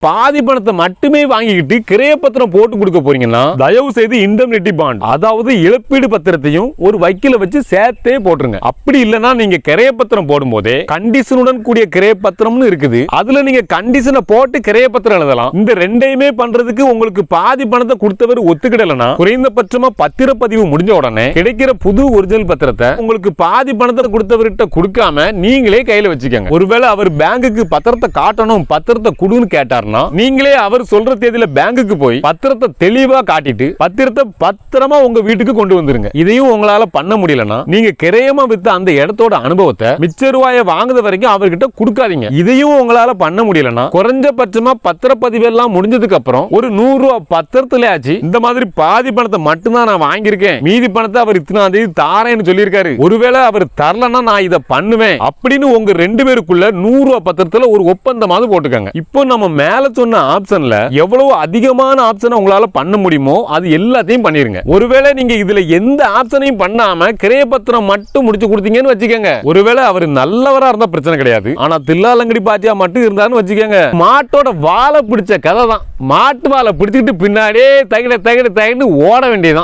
பாதி பணத்தை மட்டுமே வாங்கிக்கிட்டு கிரைய பத்திரம் போட்டு கொடுக்க போறீங்கன்னா தயவு செய்து இண்டெம்னிட்டி பாண்ட், அதாவது இழப்பீடு பத்திரத்தையும் ஒரு வக்கீல வச்சு சேர்த்தே போட்டுருங்க. அப்படி இல்லனா நீங்க கிரைய பத்திரம் போடும்போதே கண்டிஷனுடன் கூடிய கிரைய பத்திரம்னு இருக்குது, அதுல நீங்க கண்டிஷனை போட்டு கிரைய பத்திரம் எழுதலாம். இந்த ரெண்டையுமே பண்றதுக்கு உங்களுக்கு பாதி பணத்தை கொடுத்தவர் ஒத்துக்கிடலனா குறைந்தபட்சமா பத்திரப்பதிவு முடிஞ்ச உடனே கிடைக்கிற புது ஒரிஜினல் பத்திரத்தை உங்களுக்கு பாதி பணத்தை கொடுத்தவர்கிட்ட கொடுக்காம நீங்களே கையில வச்சுக்கோங்க. ஒருவேளை அவர் பேங்குக்கு பத்திரத்தை காட்டணும், பத்திரத்தை கொடுன்னு கேட்டார்னா நீங்களே அவர் சொல்ற தேதியில பேங்குக்கு போய் பத்திரத்தை தெளிவா காட்டிட்டு பத்திரத்தை பத்திரமா உங்க வீட்டுக்கு கொண்டு வந்துருங்க. இதையும் உங்களால பண்ண முடியலனா நீங்க கிரையமா வித்த அந்த இடத்தோட அனுபவத்தை மிச்ச ரூபாயை வாங்குற வரைக்கும் அவர்கிட்ட கொடுக்காதீங்க. இதையும் உங்களால பண்ண முடியலனா குறைஞ்சபட்சமா பத்திரப்பதிவு எல்லாம் முடிஞ்சதுக்கு அப்புறம் ஒரு 100 ரூபாய் பத்திரத்துல ஆச்சு இந்த மாதிரி பாதி பணத்தை மட்டும்தான் நான் வாங்கியிருக்கேன், மீதி பணத்தை அவர் இத்தனாம் தேதி தாரேன்னு சொல்லியிருக்காரு, ஒருவேளை அவர் தரலன்னா நான் இதை பண்ணுவேன் அப்படின்னு உங்க 2 பேருக்குள்ள 100 ரூபாய் பத்திரத்துல ஒரு ஒப்பந்தமாவது போட்டுக்கங்க. இப்போ நம்ம மேல சொன்ன ஆப்ஷன்ல எவ்வளவு அதிகமான ஆப்ஷன் உங்களால பண்ண முடியுமோ அது எல்லாத்தையும் பண்ணிருங்க. ஒருவேளை நீங்க இதுல எந்த ஆப்ஷனையும் பண்ணாம கிரைய பத்திரம் மட்டும் முடிச்சு கொடுத்தீங்கன்னு வச்சுக்கோங்க, ஒருவேளை அவர் நல்லவரா இருந்தா பிரச்சனை கிடையாது, ஆனா தில்லாலங்கடி பாத்தியா மட்டும் இருந்தான்னு வச்சுக்கோங்க, மாட்டோட வாழை பிடிச்ச கதை தான். மாட்டு வாழை பிடிச்சிட்டு பின்னாடியே தகிட தகிட தகிட்டு ஓட வேண்டியதான்.